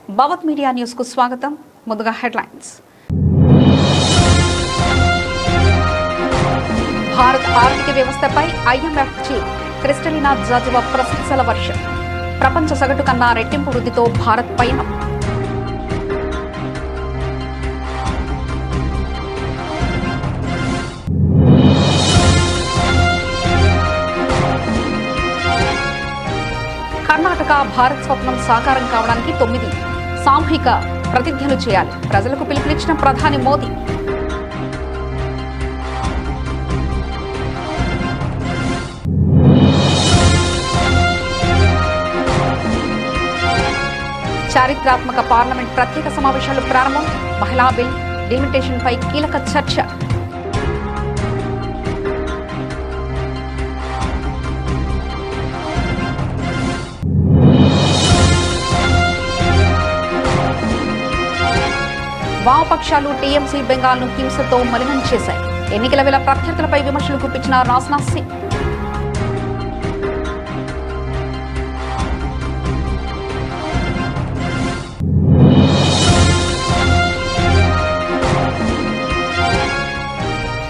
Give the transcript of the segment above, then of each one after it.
భవత్ media news కు స్వాగతం. ముందుగా హెడ్లైన్స్. భారత ఆర్థిక వ్యవస్థపై ఐఎంఎఫ్ చీఫ్ క్రిస్టలినా జార్జివా ప్రశంసల వర్షం. ప్రపంచ సగటు కన్నా రెట్టింపు వృద్ధితో భారత్ పయనం. కర్ణాటక భారత్ స్వప్నం సాకారం కావడానికి 9 సామూహిక ప్రతిజ్ఞలు చేయాలి. ప్రజలకు పిలుపునిచ్చిన ప్రధాని మోదీ. చారిత్రాత్మక పార్లమెంట్ ప్రత్యేక సమావేశాలు ప్రారంభం. మహిళా బిల్ డిలిమిటేషన్పై కీలక చర్చ. వామపక్షాలు టీఎంసీ బెంగాల్ను హింసతో మలినం చేశాయి. ఎన్నికల వేళ ప్రత్యర్థులపై విమర్శలు గుప్పించిన రాజ్నాథ్ సింగ్.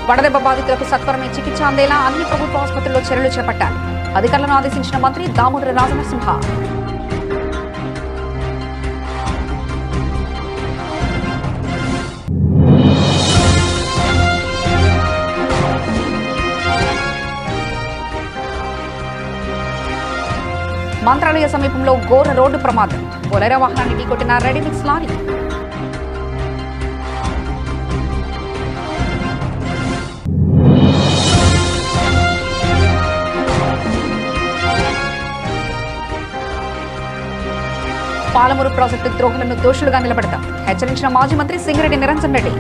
వడదెబ్బ బాధితులకు సత్వరమే చికిత్స అందేలా అన్ని ప్రభుత్వ ఆసుపత్రుల్లో చర్యలు చేపట్టాలి. అధికారులను ఆదేశించిన మంత్రి దామోదర రాజనరసింహ. మంత్రాలయ సమీపంలో ఘోర రోడ్డు ప్రమాదం. బొలెరో వాహనాన్ని ఢీకొట్టిన రెడీమిక్స్ లారీ. పాలమూరు ప్రాజెక్టు ద్రోహులను దోషులుగా నిలబెడతాం. హెచ్చరించిన మాజీ మంత్రి సింగిరెడ్డి నిరంజన్ రెడ్డి.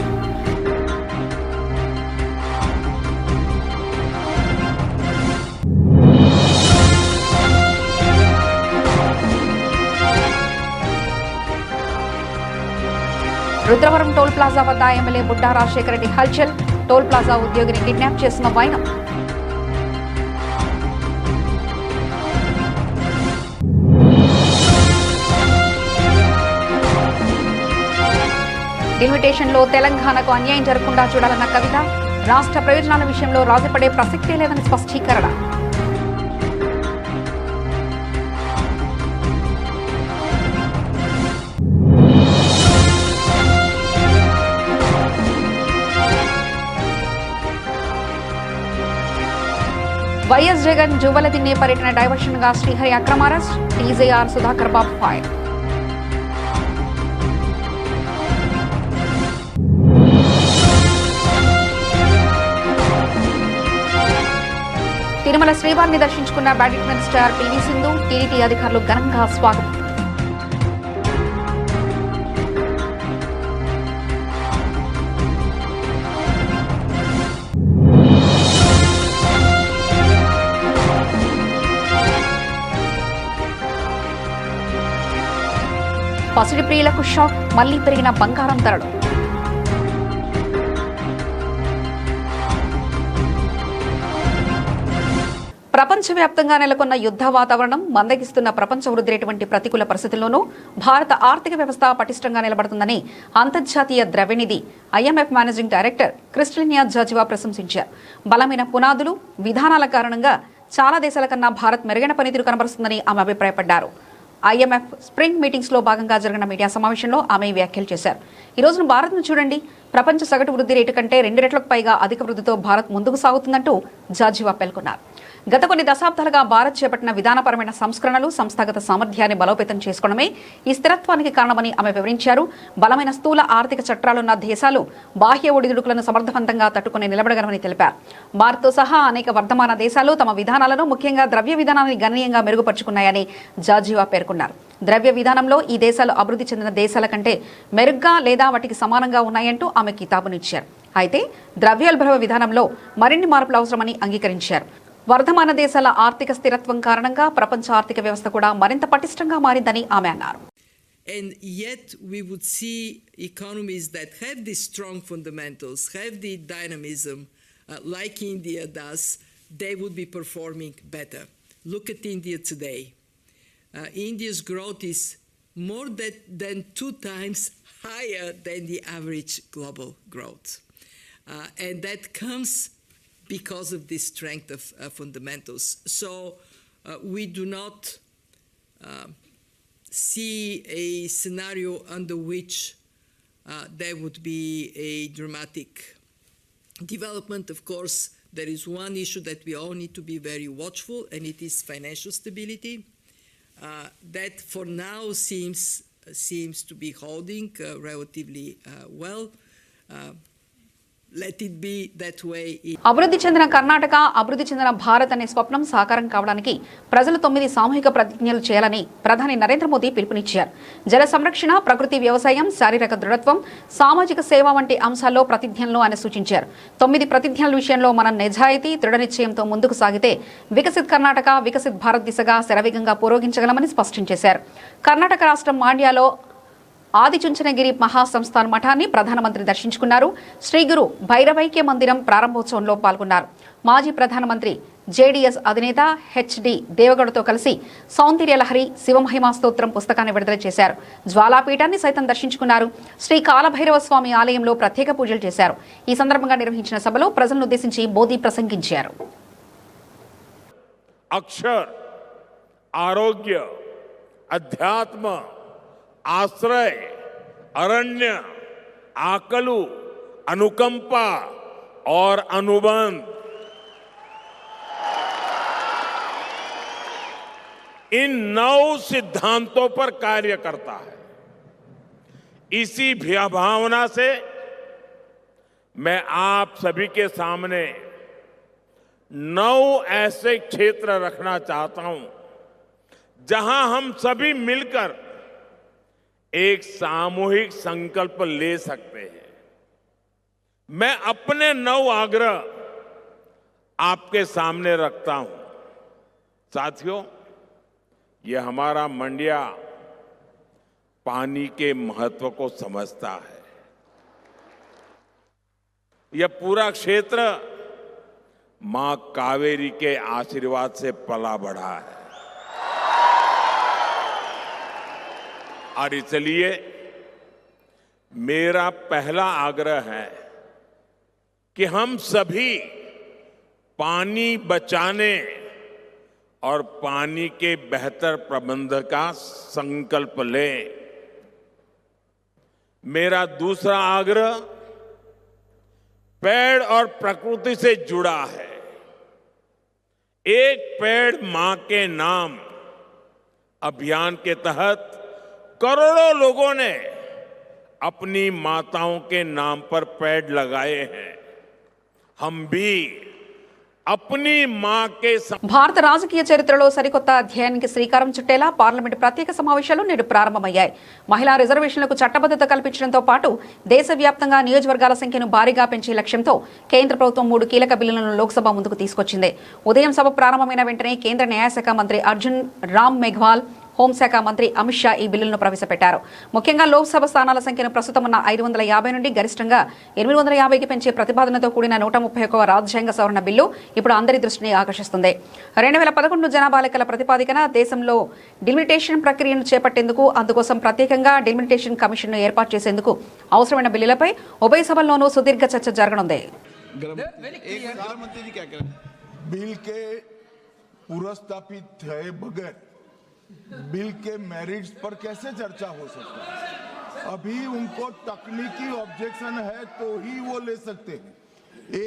రుద్రవరం టోల్ ప్లాజా వద్ద ఎమ్మెల్యే బుడ్డా రాజశేఖర రెడ్డి హల్చల్. టోల్ ప్లాజా ఉద్యోగిని కిడ్నాప్ చేసిన వైనం. డిలిమిటేషన్లో తెలంగాణకు అన్యాయం జరగకుండా చూడాలన్న కవిత. రాష్ట్ర ప్రయోజనాల విషయంలో రాజీపడే ప్రసక్తే లేదని స్పష్టీకరణ. వైఎస్ జగన్ జువ్వలదిన్నే పర్యటన డైవర్షన్ గా శ్రీహరి అక్రమ అరెస్ట్. టీజేఆర్ సుధాకర్ బాబు ఫైర్. తిరుమల శ్రీవారిని దర్శించుకున్న badminton star PV Sindhu. TDP అధికారులు ఘనంగా స్వాగతం. పసిడి ప్రియులకు షాక్. మళ్లీ పెరిగిన బంగారం ధరలు. ప్రపంచవ్యాప్తంగా నెలకొన్న యుద్ధ వాతావరణం, మందగిస్తున్న ప్రపంచ వృద్ధి ప్రతికూల పరిస్థితుల్లోనూ భారత ఆర్థిక వ్యవస్థ పటిష్టంగా నిలబడుతుందని అంతర్జాతీయ ద్రవ్యనిధి ఐఎంఎఫ్ మేనేజింగ్ డైరెక్టర్ క్రిస్టలినా జార్జివా ప్రశంసించారు. బలమైన పునాదులు, విధానాల కారణంగా చాలా దేశాల కన్నా భారత్ మెరుగైన పనితీరు కనబరుస్తుందని ఆమె అభిప్రాయపడ్డారు. ఐఎంఎఫ్ స్ప్రింగ్ మీటింగ్స్ లో భాగంగా జరిగిన మీడియా సమావేశంలో ఆమె వ్యాఖ్యలు చేశారు. ఈ రోజున భారత్ను చూడండి, ప్రపంచ సగటు వృద్ధి రేటు కంటే 2 రెట్లకు పైగా అధిక వృద్ధితో భారత్ ముందుకు సాగుతుందంటూ జార్జివా పేర్కొన్నారు. గత కొన్ని దశాబ్దాలుగా భారత్ చేపట్టిన విధానపరమైన సంస్కరణలు, సంస్థాగత సామర్థ్యాన్ని బలోపేతం చేసుకోవడమే ఈ స్థిరత్వానికి కారణమని ఆమె వివరించారు. బలమైన స్థూల ఆర్థిక చట్రాలున్న దేశాలు బాహ్య ఒడిదుడుకులను సమర్థవంతంగా తట్టుకుని నిలబడగలమని తెలిపారు. భారత్తో సహా అనేక వర్ధమాన దేశాలు తమ విధానాలను, ముఖ్యంగా ద్రవ్య విధానాన్ని గణనీయంగా మెరుగుపరుచుకున్నాయని జార్జివా పేర్కొన్నారు. ద్రవ్య విధానంలో ఈ దేశాలు అభివృద్ధి చెందిన దేశాల కంటే మెరుగ్గా లేదా వాటికి సమానంగా ఉన్నాయంటూ ఆమె కితాబునిచ్చారు. అయితే ద్రవ్యోల్బణ విధానంలో మరిన్ని మార్పులు అవసరమని అంగీకరించారు. వర్ధమాన దేశాల ఆర్థిక స్థిరత్వం కారణంగా ప్రపంచ ఆర్థిక వ్యవస్థ కూడా మరింత పటిష్టంగా మారిందని ఆమె అన్నారు. And yet we would see economies that have these strong fundamentals, have the dynamism like India does, they would be performing better. Look at India today. India's growth is more than 2 times higher than the average global growth. And that comes because of the strength of fundamentals. So we do not see a scenario under which there would be a dramatic development. Of course, there is one issue that we all need to be very watchful, and it is financial stability. That for now seems to be holding relatively well. Let it be that way. అభివృద్ధి చెందిన కర్ణాటక, అభివృద్ధి చెందిన భారత్ అనే స్వప్నం సాకారం కావడానికి ప్రజలు 9 సామూహిక ప్రతిజ్ఞలు చేయాలని ప్రధాని నరేంద్ర మోదీ పిలుపునిచ్చారు. జల సంరక్షణ, ప్రకృతి వ్యవసాయం, శారీరక దృఢత్వం, సామాజిక సేవ వంటి అంశాల్లో ప్రతిజ్ఞలను ఆయన సూచించారు. 9 ప్రతిజ్ఞల విషయంలో మనం నిజాయితీ, దృఢ నిశ్చయంతో ముందుకు సాగితే వికసిత్ కర్ణాటక, వికసిత్ భారత్ దిశగా శరవేగంగా పురోగించగలమని స్పష్టం చేశారు. కర్ణాటక రాష్ట్రం మాండ్యాలో ఆదిచుంచనగిరి మహాసంస్థాన్ మఠాన్ని ప్రధానమంత్రి దర్శించుకున్నారు. శ్రీ గురు భైరవైక్య మందిరం ప్రారంభోత్సవంలో పాల్గొన్నారు. మాజీ ప్రధానమంత్రి జేడీఎస్ అధినేత హెచ్డి దేవగౌడతో కలిసి సౌందర్యలహరి శివమహిమా స్తోత్రం పుస్తకాన్ని విడుదల చేశారు. జ్వాలాపీఠాన్ని సైతం దర్శించుకున్నారు. శ్రీ కాలభైరవ స్వామి ఆలయంలో ప్రత్యేక పూజలు చేశారు. ఈ సందర్భంగా నిర్వహించిన సభలో ప్రజలను ఉద్దేశించి మోదీ ప్రసంగించారు. అక్షర్, ఆరోగ్య, అధ్యాత్మ, आश्रय, अरण्य, आकलु, अनुकंपा और अनुबंध, इन 9 सिद्धांतों पर कार्य करता है. इसी भावना से मैं आप सभी के सामने 9 ऐसे क्षेत्र रखना चाहता हूं जहां हम सभी मिलकर एक सामूहिक संकल्प ले सकते हैं. मैं अपने 9 आग्रह आपके सामने रखता हूं. साथियों, यह हमारा मंडिया पानी के महत्व को समझता है. यह पूरा क्षेत्र मां कावेरी के आशीर्वाद से पला बढ़ा है. और इसलिए मेरा पहला आग्रह है कि हम सभी पानी बचाने और पानी के बेहतर प्रबंधन का संकल्प लें. मेरा दूसरा आग्रह पेड़ और प्रकृति से जुड़ा है. एक पेड़ मां के नाम अभियान के तहत करोड़ों लोगों ने अपनी माताओं के नाम पर पेड़ लगाए हैं. हम भी अपनी मां के భారత రాజకీయ చరిత్రలో సరికొత్త అధ్యాయానికి శ్రీకారం చుట్టేలా పార్లమెంటు ప్రత్యేక సమావేశాలు నేడు ప్రారంభమయ్యాయి. మహిళా రిజర్వేషన్లకు చట్టబద్ధత కల్పించడంతో పాటు దేశవ్యాప్తంగా నియోజకవర్గాల సంఖ్యను భారీగా పెంచే లక్ష్యంతో కేంద్ర ప్రభుత్వం 3 కీలక బిల్లులను లోక్సభ ముందుకు తీసుకొచ్చింది. ఉదయం సభ ప్రారంభమైన వెంటనే కేంద్ర న్యాయశాఖ మంత్రి అర్జున్ రామ్ మేఘ్వాల్, హోంశాఖ మంత్రి అమిత్ షా ఈ బిల్లులను ప్రవేశపెట్టారు. ముఖ్యంగా లోక్సభ స్థానాల సంఖ్యను ప్రస్తుతం ఉన్న 550 నుండి గరిష్టంగా 850కి పెంచే ప్రతిపాదనతో కూడిన 131వ రాజ్యాంగ సవరణ బిల్లు ఇప్పుడు అందరి దృష్టిని ఆకర్షిస్తుంది. 2011 జనాభా లెక్కల ప్రతిపాదికన దేశంలో డిలిమిటేషన్ ప్రక్రియను చేపట్టేందుకు, అందుకోసం ప్రత్యేకంగా డిలిమిటేషన్ కమిషన్ను ఏర్పాటు చేసేందుకు అవసరమైన బిల్లులపై ఉభయ సభల్లోనూ సుదీర్ఘ చర్చ జరగనుంది. बिल के मेरिट्स पर कैसे चर्चा हो सकती है? अभी उनको तकनीकी ऑब्जेक्शन है तो ही वो ले सकते हैं.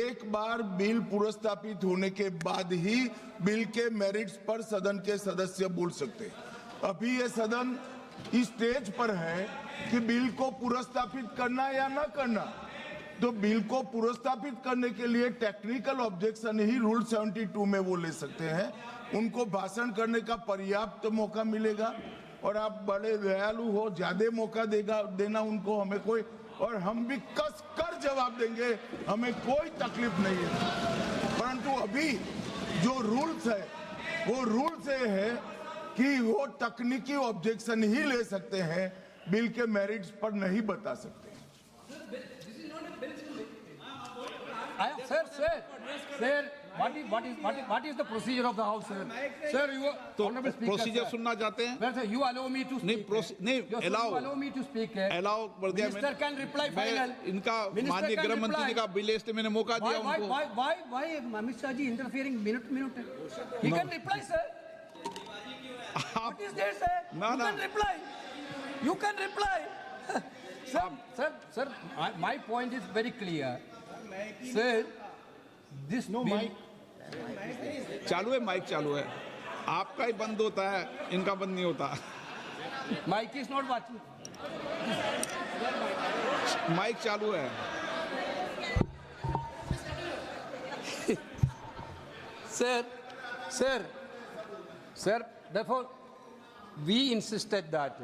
एक बार बिल पुरस्तापित होने के बाद ही बिल के मेरिट्स पर सदन के सदस्य बोल सकते हैं. अभी ये सदन इस स्टेज पर है कि बिल को पुरस्तापित करना या न करना. तो बिल को पुरस्तापित करने के लिए टेक्निकल ऑब्जेक्शन ही रूल 72 में वो ले सकते हैं. उनको भाषण करने का पर्याप्त मौका मिलेगा और आप बड़े दयालु हो, ज्यादा मौका देना उनको, हमें कोई, और हम भी कस कर जवाब देंगे, हमें कोई तकलीफ नहीं है. परंतु अभी जो रूल्स है वो रूल्स है कि वो तकनीकी ऑब्जेक्शन ही ले सकते हैं, बिल के मेरिट्स पर नहीं बता सकते. Sir what is the procedure of the house, sir? Sir, you तो honorable speaker, प्रोसीजर sir. सुनना चाहते हैं? Well, sir, you allow me to नहीं, speak. नहीं, Yes, sir, allow. you allow me to speak. Allow कर दिया Minister can reply मैं final. इनका Minister माननीय can गृह मंत्री जी reply. का बिलेस ने मैंने मौका दिया उनको। Why Amit Shah ji interfering minute? He can reply, sir. What is there, sir? No, You no. can reply. You can reply. Sir, my point is very clear. Sir, this bill. चालू है, mic चालू है, आपका ही बंद होता है, इनका बंद नहीं होता। Mike is not watching. Mike चालू है। Sir, therefore, we insisted that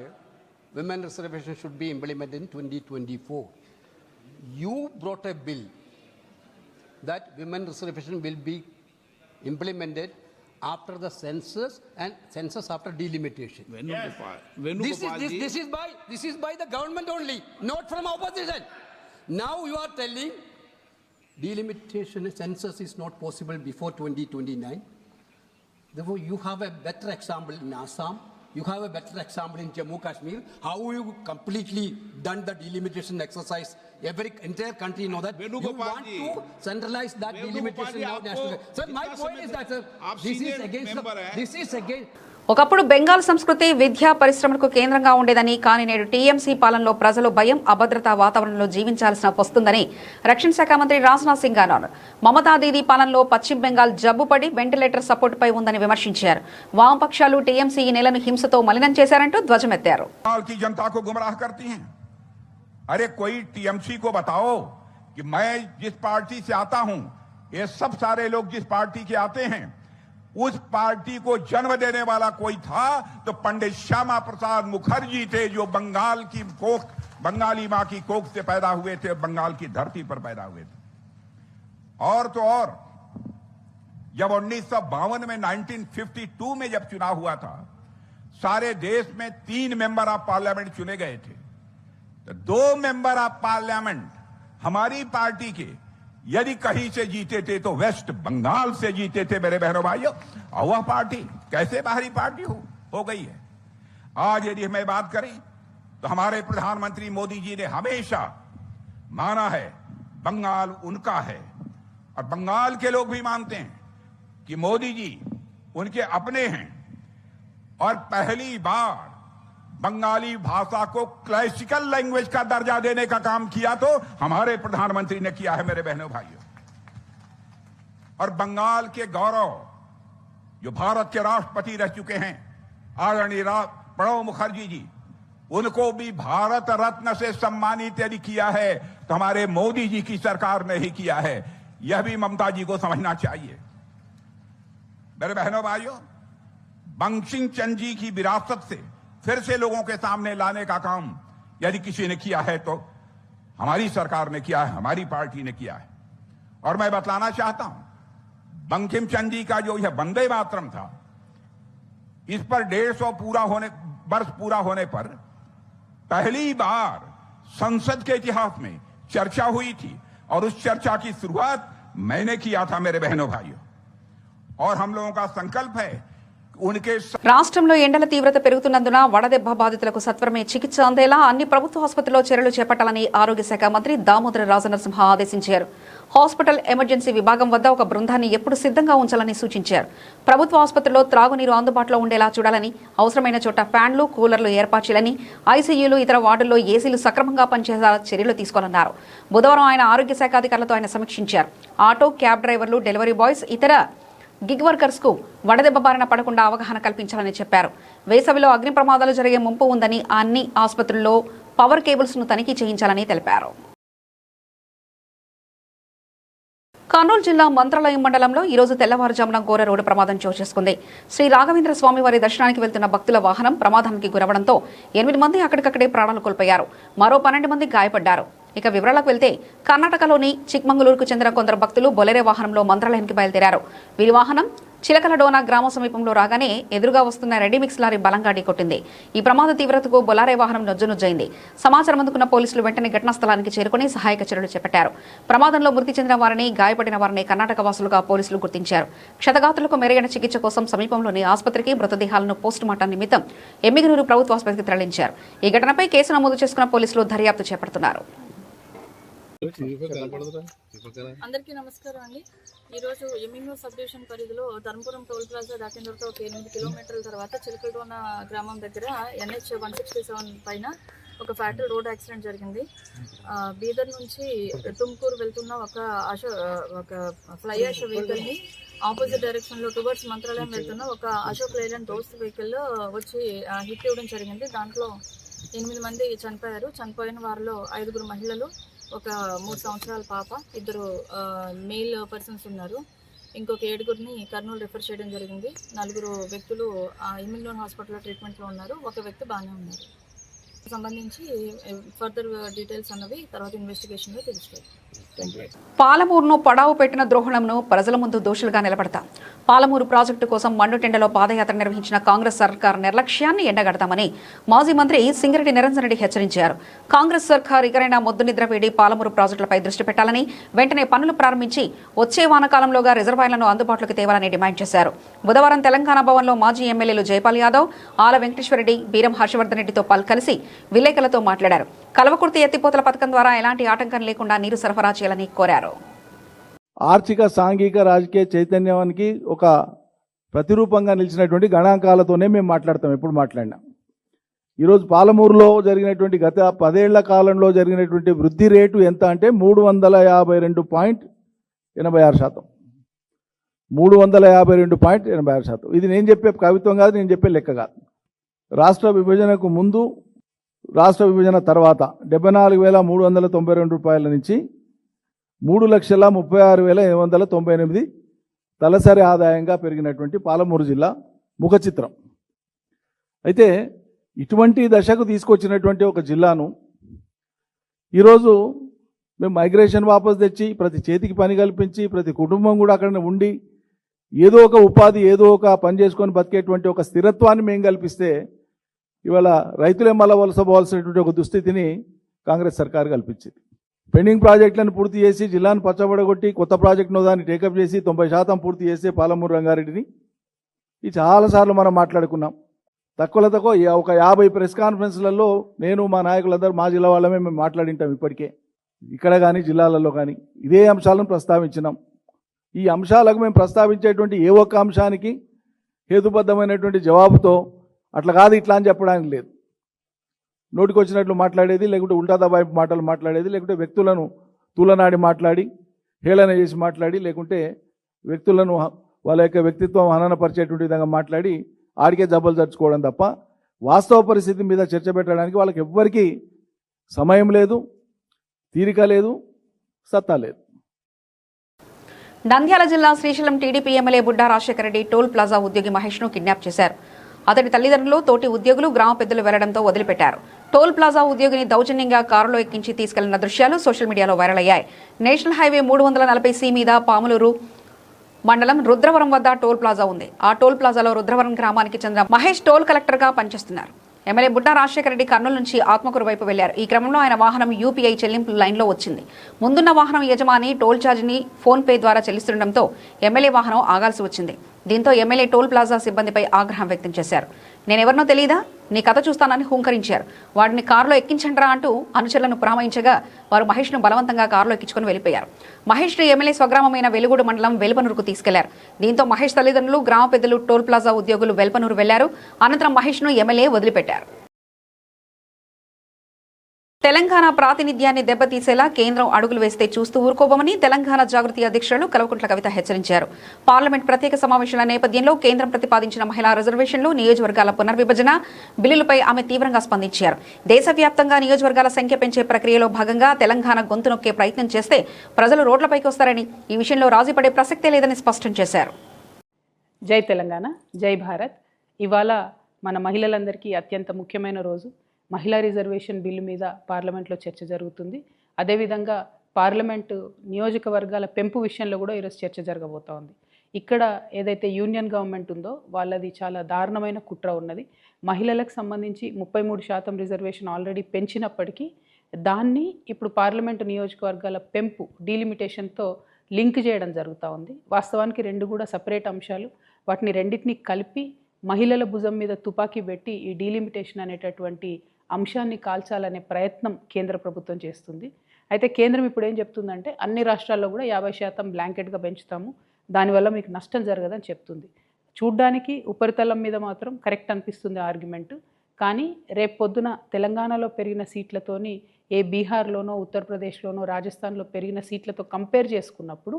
women reservation should be implemented in 2024. You brought a bill that women reservation will be implemented after the census and census after delimitation. Venugopal ji, This is by the government only, not from opposition. Now you are telling delimitation census is not possible before 2029. Therefore, you have a better example in Assam. You have a better example in Jammu Kashmir. How you completely done the delimitation exercise? Every entire country know that. You Venugopal want ji. to centralize that Venugopal delimitation ji, now आपको national. Sir, my कितना point समय is तक- that, sir, आप this is senior against member the, हैं। this is against. ఒకప్పుడు బెంగాల్ సంస్కృతి విద్యా పరిశ్రమలకు కేంద్రంగా ఉండేదని కానీ నేడు టీఎంసీ పాలనలో ప్రజలు భయం అభద్రతా వాతావరణంలో జీవించాల్సిన వస్తుందని రక్షణ శాఖ మంత్రి రాజ్నాథ్ సింగ్ అన్నారు. మమతా దీదీ పాలనలో పశ్చిమ బెంగాల్ జబ్బుపడి వెంటిలేటర్ సపోర్ట్ పై ఉందని విమర్శించారు. వామపక్షాలు టీఎంసీ ఈ నెలను హింసతో మలినం చేశారంటూ ధ్వజమెత్తారు. की जनता को गुमराह करती हैं। अरे कोई टीएमसी को बताओ कि मैं जिस पार्टी से आता हूं, ये सब सारे लोग जिस पार्टी के आते हैं, उस पार्टी को जन्म देने वाला कोई था तो पंडित श्यामा प्रसाद मुखर्जी थे, जो बंगाल की कोख, बंगाली मां की कोख से पैदा हुए थे, बंगाल की धरती पर पैदा हुए थे। और तो और जब 1952 में 1952 में जब चुनाव हुआ था, सारे देश में 3 मेंबर ऑफ पार्लियामेंट चुने गए थे, तो 2 मेंबर ऑफ पार्लियामेंट हमारी पार्टी के यदि कहीं से जीते थे तो वेस्ट बंगाल से जीते थे मेरे बहनों भाइयों। और वह पार्टी कैसे बाहरी पार्टी हो गई है। आज यदि हमें बात करें तो हमारे प्रधानमंत्री मोदी जी ने हमेशा माना है बंगाल उनका है, और बंगाल के लोग भी मानते हैं कि मोदी जी उनके अपने हैं। और पहली बार बंगाली भाषा को क्लासिकल लैंग्वेज का दर्जा देने का काम किया तो हमारे प्रधानमंत्री ने किया है मेरे बहनों भाइयों। और बंगाल के गौरव जो भारत के राष्ट्रपति रह चुके हैं आदरणीय प्रणब मुखर्जी जी, उनको भी भारत रत्न से सम्मानित यदि किया है तो हमारे मोदी जी की सरकार ने ही किया है। यह भी ममता जी को समझना चाहिए। मेरे बहनों भाइयों, बंकिम चंद्र जी की विरासत से फिर से लोगों के सामने लाने का काम यदि किसी ने किया है तो हमारी सरकार ने किया है, हमारी पार्टी ने किया है। और मैं बतलाना चाहता हूं, बंकिम चंद्र जी का जो यह वंदे मातरम था, इस पर 150 वर्ष पूरा होने पर पहली बार संसद के इतिहास में चर्चा हुई थी, और उस चर्चा की शुरुआत मैंने किया था मेरे बहनों भाइयों। और हम लोगों का संकल्प है రాష్ట్రంలో ఎండల తీవ్రత పెరుగుతున్నందున వడదెబ్బ బాధితులకు సత్వరమే చికిత్స అందేలా అన్ని ప్రభుత్వ ఆసుపత్రుల్లో చర్యలు చేపట్టాలని ఆరోగ్య శాఖ మంత్రి దామోదర రాజనరసింహ ఆదేశించారు. హాస్పిటల్ ఎమర్జెన్సీ విభాగం వద్ద ఒక బృందాన్ని ఎప్పుడు సిద్ధంగా ఉంచాలని సూచించారు. ప్రభుత్వ ఆసుపత్రుల్లో త్రాగునీరు అందుబాటులో ఉండేలా చూడాలని, అవసరమైన చోట ఫ్యాన్లు, కూలర్లు ఏర్పాటు చేయాలని, ఐసీయూలు, ఇతర వార్డుల్లో ఏసీలు సక్రమంగా పనిచేసేలా చర్యలు తీసుకోవాలన్నారు. బుధవారం ఆయన ఆరోగ్య శాఖ అధికారులతో ఆయన సమీక్షించారు. ఆటో, క్యాబ్ డ్రైవర్లు, డెలివరీ బాయ్స్, ఇతర గిగ్ వర్కర్స్ కు వడదెబ్బ బారిన పడకుండా అవగాహన కల్పించాలని చెప్పారు. వేసవిలో అగ్ని ప్రమాదాలు జరిగే ముంపు ఉందని అన్ని ఆసుపత్రుల్లో పవర్ కేబుల్స్ ను తనిఖీ చేయించాలని తెలిపారు. కర్నూలు జిల్లా మంత్రాలయం మండలంలో ఈ రోజు తెల్లవారుజామున ఘోర రోడ్డు ప్రమాదం చోటు చేసుకుంది. శ్రీ రాఘవేంద్ర స్వామి వారి దర్శనానికి వెళ్తున్న భక్తుల వాహనం ప్రమాదానికి గురవడంతో 8 మంది అక్కడికక్కడే ప్రాణాలు కోల్పోయారు. మరో 12 మంది గాయపడ్డారు. ఇక వివరాలకు వెళ్తే కర్ణాటకలోని చిక్మంగళూరుకు చెందిన కొందరు భక్తులు బొలెరో వాహనంలో మంత్రాలయానికి బయలుదేరారు. వీరి వాహనం చిలకలడోన గ్రామ సమీపంలో రాగానే ఎదురుగా వస్తున్న రెడీమిక్స్ లారీ బలంగా ఢీకొట్టింది. ఈ ప్రమాద తీవ్రతకు బొలారే వాహనం నొజ్జునొజ్జైంది. సమాచారం అందుకున్న పోలీసులు వెంటనే ఘటనా స్థలానికి చేరుకుని సహాయక చర్యలు చేపట్టారు. ప్రమాదంలో మృతి చెందిన వారిని, గాయపడిన వారిని కర్ణాటక వాసులుగా పోలీసులు గుర్తించారు. క్షతగాత్రులకు మెరుగైన చికిత్స కోసం సమీపంలోని ఆసుపత్రికి మృతదేహాలను పోస్టుమార్టం నిమిత్తం ఎమ్మిగనూరు ప్రభుత్వ ఆసుపత్రికి తరలించారు. ఈ ఘటనపై కేసు నమోదు చేసుకున్న పోలీసులు దర్యాప్తు చేపడుతున్నారు. అందరికీ నమస్కారం అండి. ఈరోజు ఎమ్మిగనూరు సబ్ డివిజన్ పరిధిలో ధర్మపురం టోల్ ప్లాజా దాటిన తర్వాత ఒక 8 కిలోమీటర్ల తర్వాత చిలకలడోన గ్రామం దగ్గర NH 167 పైన ఒక ఫ్యాటల్ రోడ్ యాక్సిడెంట్ జరిగింది. బీదర్ నుంచి తుమ్కూరు వెళ్తున్న ఒక ఫ్లై యాష్ వెహికల్ని ఆపోజిట్ డైరెక్షన్లో టువర్డ్స్ మంత్రాలయం వెళ్తున్న ఒక అశోక్ లైలాండ్ దోస్త్ వెహికల్ వచ్చి హిట్ ఇవ్వడం జరిగింది. దాంట్లో 8 మంది చనిపోయారు. చనిపోయిన వారిలో 5 మహిళలు, ఒక 3 సంవత్సరాల పాప, 2 మేల్ పర్సన్స్ ఉన్నారు. ఇంకొక 7 కర్నూలు రిఫర్ చేయడం జరిగింది. 4 వ్యక్తులు ఎమ్మిగనూరు హాస్పిటల్లో ట్రీట్మెంట్లో ఉన్నారు. ఒక వ్యక్తి బాగానే ఉన్నారు. సంబంధించి ఫర్దర్ డీటెయిల్స్ అన్నవి తర్వాత ఇన్వెస్టిగేషన్లో తెలుస్తాయి. పాలమూరును పడావు పెట్టిన ద్రోహులను ప్రజల ముందు దోషులుగా నిలబడతాం. పాలమూరు ప్రాజెక్టు కోసం మండుటెండలో పాదయాత్ర నిర్వహించిన కాంగ్రెస్ సర్కార్ నిర్లక్ష్యాన్ని ఎండగడతామని మాజీ మంత్రి సింగిరెడ్డి నిరంజన్ రెడ్డి హెచ్చరించారు. కాంగ్రెస్ సర్కార్ ఇకరైనా మొద్దు నిద్ర వేడి పాలమూరు ప్రాజెక్టులపై దృష్టి పెట్టాలని, వెంటనే పనులు ప్రారంభించి వచ్చే వానాకాలంలోగా రిజర్వాయర్లను అందుబాటులోకి తేవాలని డిమాండ్ చేశారు. బుధవారం తెలంగాణ భవన్లో మాజీ ఎమ్మెల్యేలు జైపాల్ యాదవ్, ఆల వెంకటేశ్వరరెడ్డి, బీరం హర్షవర్ధన్ రెడ్డితో కలిసి విలేకరులతో మాట్లాడారు. కల్వకుర్తి ఎత్తిపోతల పథకం ద్వారా ఎలాంటి ఆటంకం లేకుండా నీరు సరఫరా చేయాలని కోరారు. ఆర్థిక, సాంఘిక, రాజకీయ చైతన్యానికి ఒక ప్రతిరూపంగా నిలిచినటువంటి గణాంకాలతోనే మేము మాట్లాడతాం. ఎప్పుడు మాట్లాడినా ఈరోజు పాలమూరులో జరిగినటువంటి గత 10 ఏళ్ల కాలంలో జరిగినటువంటి వృద్ధి రేటు ఎంత అంటే 352.86%. 352.86%. ఇది నేను చెప్పే కవిత్వం కాదు, నేను చెప్పే లెక్క కాదు. రాష్ట్ర విభజనకు ముందు, రాష్ట్ర విభజన తర్వాత 74,392 రూపాయల నుంచి 3,36,898 తలసరి ఆదాయంగా పెరిగినటువంటి పాలమూరు జిల్లా ముఖ చిత్రం. అయితే ఇటువంటి దశకు తీసుకొచ్చినటువంటి ఒక జిల్లాను ఈరోజు మేము మైగ్రేషన్ వాపసు తెచ్చి, ప్రతి చేతికి పని కల్పించి, ప్రతి కుటుంబం కూడా అక్కడ ఉండి ఏదో ఒక ఉపాధి, ఏదో ఒక పని చేసుకొని బతికేటువంటి ఒక స్థిరత్వాన్ని మేము కల్పిస్తే ఇవాళ రైతులే మళ్ళా వలసపోవాల్సినటువంటి ఒక దుస్థితిని కాంగ్రెస్ సర్కార్ కల్పించింది. పెండింగ్ ప్రాజెక్టులను పూర్తి చేసి, జిల్లాను పచ్చబడగొట్టి, కొత్త ప్రాజెక్టును దాన్ని టేకప్ చేసి 90% పూర్తి చేసే పాలమూరు రంగారెడ్డిని ఇది చాలాసార్లు మనం మాట్లాడుకున్నాం. తక్కువ ఒక 50 ప్రెస్ కాన్ఫరెన్స్లలో నేను, మా నాయకులందరూ, మా జిల్లా వాళ్ళమే మేము మాట్లాడింటాం. ఇప్పటికే ఇక్కడ కానీ జిల్లాలలో కానీ ఇదే అంశాలను ప్రస్తావించినాం. ఈ అంశాలకు మేము ప్రస్తావించేటువంటి ఏ ఒక్క అంశానికి హేతుబద్ధమైనటువంటి జవాబుతో అట్లా కాదు ఇట్లా అని చెప్పడానికి లేదు. నోటికి వచ్చినట్లు మాట్లాడేది, లేకుంటే ఉల్టా దబాయింపు మాటలు మాట్లాడేది, లేకుంటే వ్యక్తులను తూలనాడి మాట్లాడి, హేళన చేసి మాట్లాడి, లేకుంటే వ్యక్తులను వాళ్ళ యొక్క వ్యక్తిత్వం హననపరిచేటువంటి విధంగా మాట్లాడి ఆడికే జబ్బలు జరుచుకోవడం తప్ప వాస్తవ పరిస్థితి మీద చర్చ పెట్టడానికి వాళ్ళకి ఎవ్వరికీ సమయం లేదు, తీరిక లేదు, సత్తా లేదు. నంద్యాల జిల్లా Srisailam TDP MLA Budda Rajasekhara Reddy toll plaza ఉద్యోగి మహేష్ను కిడ్నాప్ చేశారు. అతడి తల్లిదండ్రులు, తోటి ఉద్యోగులు, గ్రామ పెద్దలు వెళ్లడంతో వదిలిపెట్టారు. టోల్ ప్లాజా ఉద్యోగిని దౌర్జన్యంగా కారులో ఎక్కించి తీసుకెళ్లిన దృశ్యాలు సోషల్ మీడియాలో వైరల్ అయ్యాయి. నేషనల్ హైవే 340C మీద పాములూరు మండలం రుద్రవరం వద్ద టోల్ ప్లాజా ఉంది. ఆ టోల్ ప్లాజాలో రుద్రవరం గ్రామానికి చెందిన మహేష్ టోల్ కలెక్టర్గా పనిచేస్తున్నారు. ఎమ్మెల్యే బుడ్డా రాజశేఖర రెడ్డి కర్నూలు నుంచి ఆత్మకూరు వైపు వెళ్లారు. ఈ క్రమంలో ఆయన వాహనం యూపీఐ చెల్లింపుల లైన్లో వచ్చింది. ముందున్న వాహనం యజమాని టోల్ ఛార్జీని ఫోన్పే ద్వారా చెల్లిస్తుండటంతో ఎమ్మెల్యే వాహనం ఆగాల్సి వచ్చింది. దీంతో ఎమ్మెల్యే టోల్ ప్లాజా సిబ్బందిపై ఆగ్రహం వ్యక్తం చేశారు. నేనెవరినో తెలీదా, నీ కథ చూస్తానని హుంకరించారు. వాడిని కారులో ఎక్కించండ్రా అంటూ అనుచరులను పురమాయించగా వారు మహేష్ను బలవంతంగా కారులో ఎక్కించుకుని వెళ్లిపోయారు. మహేష్ను ఎమ్మెల్యే స్వగ్రామమైన వెలుగూడు మండలం వెల్పనూరుకు తీసుకెళ్లారు. దీంతో మహేష్ తల్లిదండ్రులు, గ్రామ పెద్దలు, టోల్ ప్లాజా ఉద్యోగులు వెల్పనూరు వెళ్లారు. అనంతరం మహేష్ను ఎమ్మెల్యే వదిలిపెట్టారు. తెలంగాణ ప్రాతినిధ్యాన్ని దెబ్బతీసేలా కేంద్రం అడుగులు వేస్తే చూస్తూ ఊరుకోబోమని తెలంగాణ జాగృతి అధ్యక్షులు కల్వకుంట్ల కవిత హెచ్చరించారు. పార్లమెంట్ ప్రత్యేక సమావేశాల నేపథ్యంలో కేంద్రం ప్రతిపాదించిన మహిళా రిజర్వేషన్లు, నియోజకవర్గాల పునర్విభజన బిల్లులపై ఆమె తీవ్రంగా స్పందించారు. దేశవ్యాప్తంగా నియోజకవర్గాల సంఖ్య పెంచే ప్రక్రియలో భాగంగా తెలంగాణ గొంతు నొక్కే ప్రయత్నం చేస్తే ప్రజలు రోడ్లపైకి వస్తారని, ఈ విషయంలో రాజీపడే ప్రసక్తే లేదని స్పష్టం చేశారు. జై తెలంగాణ, జై భారత్. ఇవాళ మన మహిళలందరికీ అత్యంత ముఖ్యమైన రోజు. మహిళా రిజర్వేషన్ బిల్లు మీద పార్లమెంట్లో చర్చ జరుగుతుంది. అదేవిధంగా పార్లమెంటు నియోజకవర్గాల పెంపు విషయంలో కూడా ఈరోజు చర్చ జరగబోతోంది. ఇక్కడ ఏదైతే యూనియన్ గవర్నమెంట్ ఉందో వాళ్ళది చాలా దారుణమైన కుట్ర ఉన్నది. మహిళలకు సంబంధించి 33% రిజర్వేషన్ ఆల్రెడీ పెంచినప్పటికీ దాన్ని ఇప్పుడు పార్లమెంటు నియోజకవర్గాల పెంపు డీలిమిటేషన్తో లింక్ చేయడం జరుగుతూ ఉంది. వాస్తవానికి రెండు కూడా సపరేట్ అంశాలు. వాటిని రెండింటిని కలిపి మహిళల భుజం మీద తుపాకీ పెట్టి ఈ డీలిమిటేషన్ అనేటటువంటి అంశాన్ని కాల్చాలనే ప్రయత్నం కేంద్ర ప్రభుత్వం చేస్తుంది. అయితే కేంద్రం ఇప్పుడు ఏం చెప్తుందంటే అన్ని రాష్ట్రాల్లో కూడా 50% బ్లాంకెట్గా పెంచుతాము, దానివల్ల మీకు నష్టం జరగదని చెప్తుంది. చూడ్డానికి ఉపరితలం మీద మాత్రం కరెక్ట్ అనిపిస్తుంది ఆర్గ్యుమెంట్. కానీ రేపు పొద్దున తెలంగాణలో పెరిగిన సీట్లతోని ఏ బీహార్లోనో ఉత్తరప్రదేశ్లోనో రాజస్థాన్లో పెరిగిన సీట్లతో కంపేర్ చేసుకున్నప్పుడు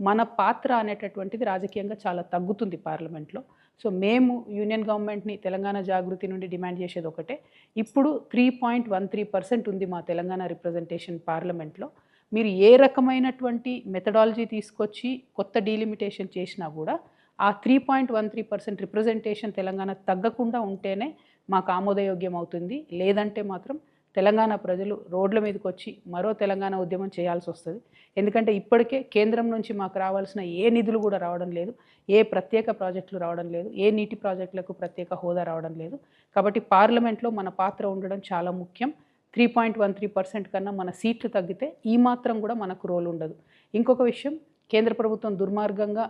మన పాత్ర అనేటటువంటిది రాజకీయంగా చాలా తగ్గుతుంది పార్లమెంట్లో. సో మేము యూనియన్ గవర్నమెంట్ని తెలంగాణ జాగృతి నుండి డిమాండ్ చేసేది ఒకటే, ఇప్పుడు 3.13% ఉంది మా తెలంగాణ రిప్రజెంటేషన్ పార్లమెంట్లో. మీరు ఏ రకమైనటువంటి మెథడాలజీ తీసుకొచ్చి కొత్త డీలిమిటేషన్ చేసినా కూడా ఆ 3.13% రిప్రజెంటేషన్ తెలంగాణ తగ్గకుండా ఉంటేనే మాకు ఆమోదయోగ్యం అవుతుంది. లేదంటే మాత్రం తెలంగాణ ప్రజలు రోడ్ల మీదకి వచ్చి మరో తెలంగాణ ఉద్యమం చేయాల్సి వస్తుంది. ఎందుకంటే ఇప్పటికే కేంద్రం నుంచి మాకు రావాల్సిన ఏ నిధులు కూడా రావడం లేదు, ఏ ప్రత్యేక ప్రాజెక్టులు రావడం లేదు, ఏ నీటి ప్రాజెక్టులకు ప్రత్యేక హోదా రావడం లేదు. కాబట్టి పార్లమెంట్లో మన పాత్ర ఉండడం చాలా ముఖ్యం. 3.13% కన్నా మన సీట్లు తగ్గితే ఈ మాత్రం కూడా మనకు రోల్ ఉండదు. ఇంకొక విషయం, కేంద్ర ప్రభుత్వం దుర్మార్గంగా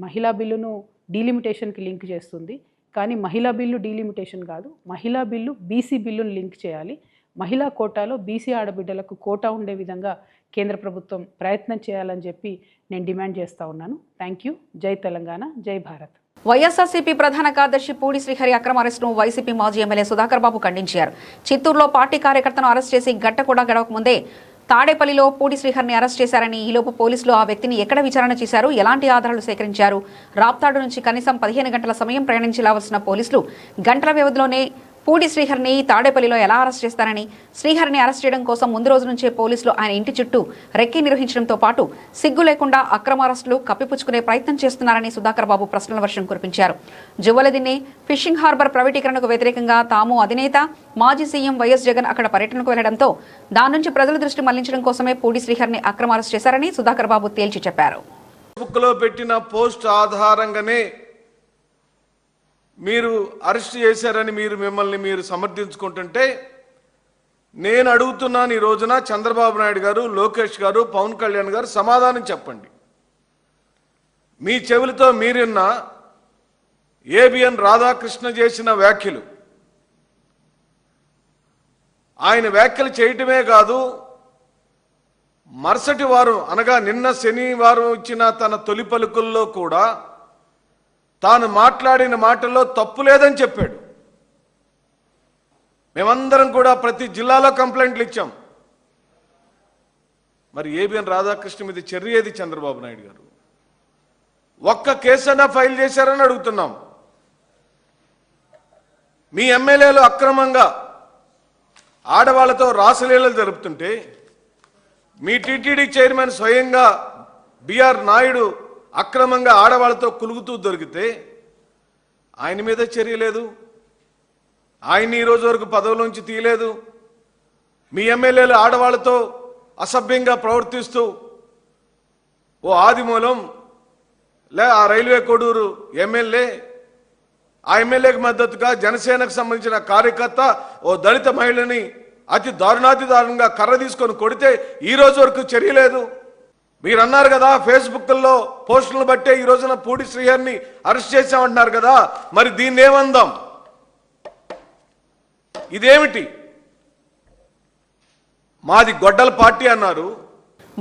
మహిళా బిల్లును డీలిమిటేషన్కి లింక్ చేస్తుంది. కానీ మహిళా బిల్లు డీలిమిటేషన్ కాదు, మహిళా బిల్లు బీసీ బిల్లును లింక్ చేయాలి. మహిళా కోటాలో బీసీ ఆడబిడ్డలకు కోటా ఉండే విధంగా కేంద్ర ప్రభుత్వం ప్రయత్నం చేయాలని చెప్పి నేను డిమాండ్ చేస్తూ ఉన్నాను. Thank you. జై తెలంగాణ, జై భారత్. వైఎస్ఆర్సీపీ ప్రధాన కార్యదర్శి పూడి శ్రీహరి అక్రమ అరెస్టును వైసీపీ మాజీ ఎమ్మెల్యే సుధాకర్ బాబు ఖండించారు. చిత్తూరులో పార్టీ కార్యకర్తను అరెస్ట్ చేసి గంట కూడా గడవకముందే తాడేపల్లిలో పూడి శ్రీహరిని అరెస్ట్ చేశారని, ఈలోపు పోలీసులు ఆ వ్యక్తిని ఎక్కడ విచారణ చేశారు, ఎలాంటి ఆధారాలు సేకరించారు, రాప్తాడు నుంచి కనీసం 15 గంటల సమయం ప్రయాణించాల్సిన పోలీసులు గంటల వ్యవధిలోనే పూడి శ్రీహరిని తాడేపల్లిలో ఎలా అరెస్ట్ చేస్తారని, శ్రీహరిని అరెస్ట్ చేయడం కోసం ముందు రోజు నుంచే పోలీసులు ఆయన ఇంటి చుట్టూ రెక్కీ నిర్వహించడంతో పాటు సిగ్గు లేకుండా అక్రమ అరెస్టులు కప్పిపుచ్చుకునే ప్రయత్నం చేస్తున్నారని సుధాకర్ బాబు ప్రశ్నల వర్షం కురిపించారు. జువ్వలదిన్నే ఫిషింగ్ హార్బర్ ప్రైవేటీకరణకు వ్యతిరేకంగా తాము అధినేత మాజీ సీఎం వైఎస్ జగన్ అక్కడ పర్యటనకు వెళ్లడంతో దాని నుంచి ప్రజల దృష్టి మళ్లించడం కోసమే పూడి శ్రీహరిని అక్రమ అరెస్ట్ చేశారని సుధాకర్ బాబు తేల్చి చెప్పారు. ఫేస్బుక్లో పెట్టిన పోస్ట్ ఆధారంగానే మీరు అరెస్ట్ చేశారని మిమ్మల్ని మీరు సమర్థించుకుంటుంటే నేను అడుగుతున్నాను, ఈ రోజున చంద్రబాబు నాయుడు గారు, లోకేష్ గారు, పవన్ కళ్యాణ్ గారు సమాధానం చెప్పండి. మీ చెవులతో మీరున్న ఏబిఎన్ రాధాకృష్ణ చేసిన వ్యాఖ్యలు, ఆయన వ్యాఖ్యలు చేయటమే కాదు, మరుసటి వారం అనగా నిన్న శనివారం ఇచ్చిన తన తొలి పలుకుల్లో కూడా తాను మాట్లాడిన మాటల్లో తప్పు లేదని చెప్పాడు. మేమందరం కూడా ప్రతి జిల్లాలో కంప్లైంట్లు ఇచ్చాం. మరి ఏబిఎన్ రాధాకృష్ణ మీద చర్య ఏది చంద్రబాబు నాయుడు గారు? ఒక్క కేసైనా ఫైల్ చేశారని అడుగుతున్నాం. మీ ఎమ్మెల్యేలు అక్రమంగా ఆడవాళ్లతో రాసలీలలు జరుపుతుంటే మీ టీటీడీ చైర్మన్ స్వయంగా బిఆర్ నాయుడు అక్రమంగా ఆడవాళ్లతో కులుగుతూ దొరికితే ఆయన మీద చర్య లేదు. ఆయన ఈ రోజు వరకు పదవులోంచి తీయలేదు. మీ ఎమ్మెల్యేలు ఆడవాళ్లతో అసభ్యంగా ప్రవర్తిస్తూ ఓ ఆదిమూలం ఆ రైల్వే కోడూరు ఎమ్మెల్యే, ఆ ఎమ్మెల్యేకి మద్దతుగా జనసేనకు సంబంధించిన కార్యకర్త ఓ దళిత మహిళని అతి దారుణంగా కర్ర తీసుకొని కొడితే ఈ రోజు వరకు చర్య లేదు. మీరు అన్నారు కదా ఫేస్బుక్లో పోస్టులను బట్టే ఈ రోజున పూడి శ్రీహరిని అరెస్ట్ చేశామంటున్నారు కదా, మరి దీన్ని ఏమందాం? ఇదేమిటి? మాది గొడ్డల పార్టీ అన్నారు.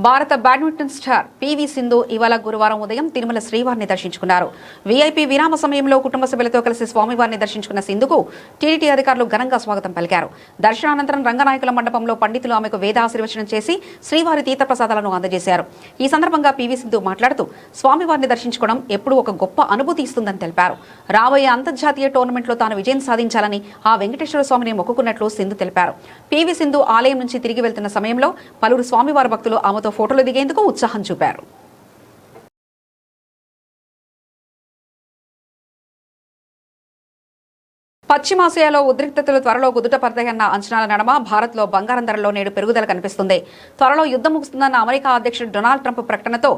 భారత బ్యాడ్మింటన్ స్టార్ పివి సింధు ఇవాళ గురువారం ఉదయం తిరుమల శ్రీవారిని దర్శించుకున్నారు. వీఐపీ విరామ సమయంలో కుటుంబ సభ్యులతో కలిసి స్వామివారిని దర్శించుకున్న సింధుకు టీటీడీ అధికారులు ఘనంగా స్వాగతం పలికారు. దర్శనానంతరం రంగనాయకుల మండపంలో పండితులు ఆమెకు వేదాశీర్వచనం చేసి శ్రీవారి తీర్థప్రసాదాలను అందజేశారు. ఈ సందర్భంగా పివి సింధు మాట్లాడుతూ స్వామివారిని దర్శించుకోవడం ఎప్పుడూ ఒక గొప్ప అనుభూతి ఇస్తుందని తెలిపారు. రాబోయే అంతర్జాతీయ టోర్నమెంట్లో తాను విజయం సాధించాలని ఆ వెంకటేశ్వర స్వామిని మొక్కుకున్నట్లు సింధు తెలిపారు. పివి సింధు ఆలయం నుంచి తిరిగి వెళ్తున్న సమయంలో పలువురు స్వామివారి భక్తులు ఆమెతో ఫోటోలు దిగేందుకు ఉత్సాహం చూపారు. పశ్చిమాసియాలో ఉద్రిక్తతలు త్వరలో కుదుట పడతాయన్న అంచనాల నడమ భారత్లో బంగారం ధరలో నేడు పెరుగుదల కనిపిస్తుంది. త్వరలో యుద్ధం ముగుస్తుందన్న అమెరికా అధ్యక్షుడు డొనాల్డ్ ట్రంప్ ప్రకటనతో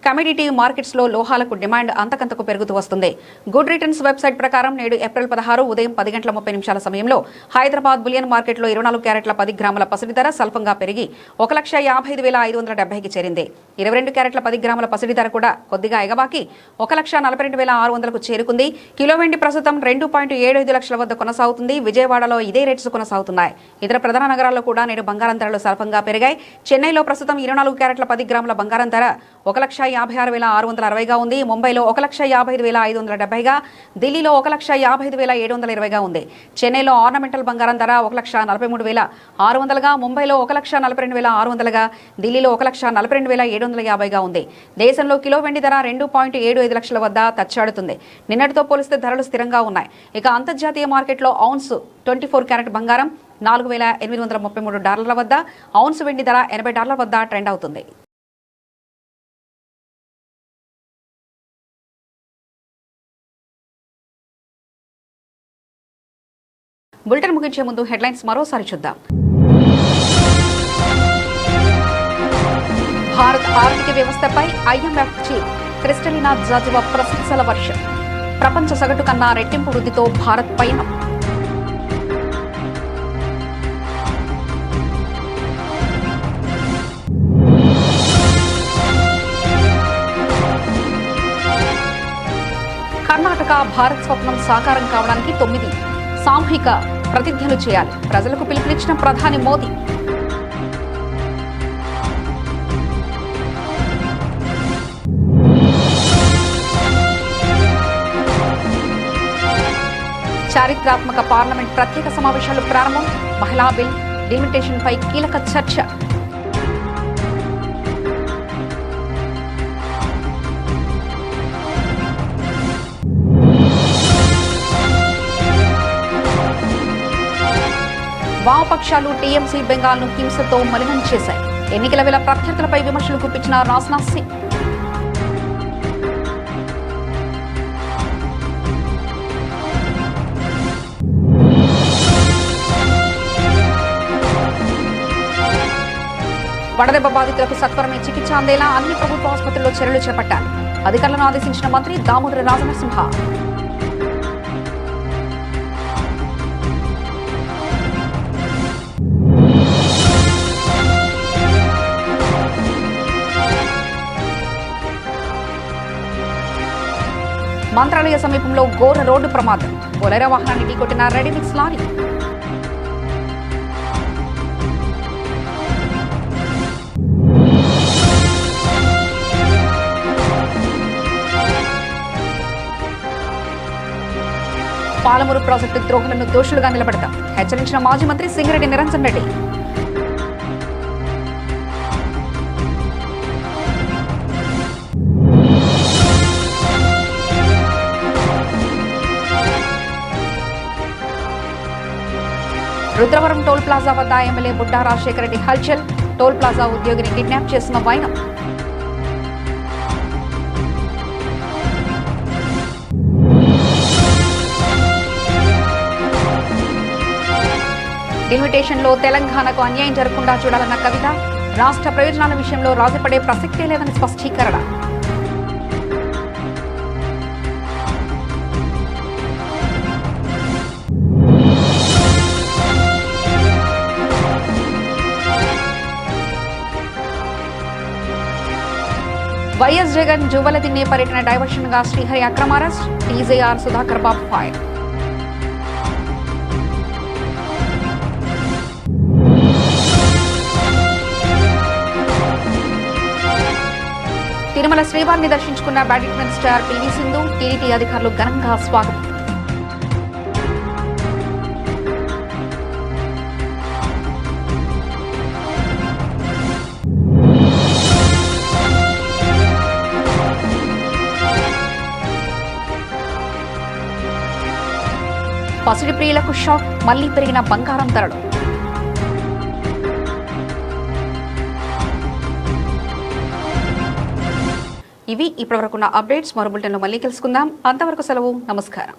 కమోడిటీ మార్కెట్స్లో లోహాలకు డిమాండ్ అంతకంతకు పెరుగుతూ వస్తుంది. గుడ్ రిటర్న్స్ వెబ్సైట్ ప్రకారం నేడు ఏప్రిల్ 16 ఉదయం 10:30 సమయంలో హైదరాబాద్ బులియన్ మార్కెట్లో 24 క్యారెట్ల 10 గ్రాముల పసిడి ధర స్వల్పంగా పెరిగి 1,55,570కి చేరింది. 22 క్యారెట్ల 10 గ్రాముల పసిడి ధర కూడా కొద్దిగా ఎగబాకి 1,42,600కు చేరుకుంది. కిలో వెండి ప్రస్తుతం 2.75 లక్షల వద్ద కొనసాగుతుంది. విజయవాడలో ఇదే రేట్స్ కొనసాగుతున్నాయి. ఇతర ప్రధాన నగరాల్లో కూడా నేడు బంగారం ధరలు స్వల్పంగా పెరిగాయి. చెన్నైలో ప్రస్తుతం 24 క్యారెట్ల 10 గ్రాముల బంగారం ధర 1,56,660గా ఉంది. ముంబైలో 1,55,570గా, ఢిల్లీలో 1,55,720గా ఉంది. చెన్నైలో ఆర్నమెంటల్ బంగారం ధర 1,43,600గా, ముంబైలో 1,42,600గా, ఢిల్లీలో 1,42,750గా ఉంది. దేశంలో కిలో వెండి ధర 2.75 లక్షల వద్ద తచ్చాడుతుంది. నిన్నటితో పోలిస్తే ధరలు స్థిరంగా ఉన్నాయి. ఇక అంతర్జాతీయ మార్కెట్లో ఔన్స్ 24 క్యారెట్ బంగారం $4,833 వద్ద, ఔన్స్ వెండి ధర $80 వద్ద ట్రెండ్ అవుతుంది. బులెటిన్ ముగించే ముందు హెడ్లైన్స్ మరోసారి చూద్దాం. భారత్ ఆర్థిక వ్యవస్థపై IMF చీఫ్ క్రిస్టలినా జార్జివా ప్రశంసల వర్షం. ప్రపంచ సగటు కన్నా రెట్టింపు వృద్ధితో భారత్ పయనం. కర్ణాటక భారత్ స్వప్నం సాకారం కావడానికి 9 సామూహిక ప్రతిజ్ఞలు చేయాలి. ప్రజలకు పిలుపునిచ్చిన ప్రధాని మోదీ. చారిత్రాత్మక పార్లమెంట్ ప్రత్యేక సమావేశాలు ప్రారంభం. మహిళా బిల్ డిలిమిటేషన్పై కీలక చర్చ. వామపక్షాలు టీఎంసీ బెంగాల్ను హింసతో మలినం చేశాయి. ఎన్నికల వేళ ప్రత్యర్థులపై విమర్శలు గుప్పించిన రాజ్నాథ్ సింగ్. వడదెబ్బ బాధితులకు సత్వరమే చికిత్స అందేలా అన్ని ప్రభుత్వ ఆసుపత్రుల్లో చర్యలు చేపట్టాలి. అధికారులను ఆదేశించిన మంత్రి దామోదర రాజనరసింహ. మంత్రాలయ సమీపంలో ఘోర రోడ్డు ప్రమాదం. బొలెరో వాహనాన్ని ఢీకొట్టిన రెడీమిక్స్ లారీ. పాలమూరు ప్రాజెక్టు ద్రోహులను దోషులుగా నిలబెడతాం. హెచ్చరించిన మాజీ మంత్రి సింగిరెడ్డి నిరంజన్ రెడ్డి. రుద్రవరం టోల్ ప్లాజా వద్ద ఎమ్మెల్యే బుడ్డా రాజశేఖర రెడ్డి హల్చల్. టోల్ ప్లాజా ఉద్యోగిని కిడ్నాప్ చేసిన వైనం. డిలిమిటేషన్లో తెలంగాణకు అన్యాయం జరగకుండా చూడాలన్న కవిత. రాష్ట్ర ప్రయోజనాల విషయంలో రాజీపడే ప్రసక్తే లేదని స్పష్టీకరణ. వైఎస్ జగన్ జువలదిన్నే పర్యటన డైవర్షన్ గా శ్రీహరి అక్రమ అరెస్ట్. టీజేఆర్ సుధాకర్ బాబు ఫైర్. తిరుమల శ్రీవారిని దర్శించుకున్న badminton star PV Sindhu. TDT అధికారులు ఘనంగా స్వాగతం. పసిడి ప్రియులకు షాక్. మళ్లీ పెరిగిన బంగారం ధరలు. ఇవి ఇప్పటివరకున్న అప్డేట్స్. మరో బులెటిన్లో మళ్ళీ కలుసుకుందాం. అంతవరకు సెలవు. నమస్కారం.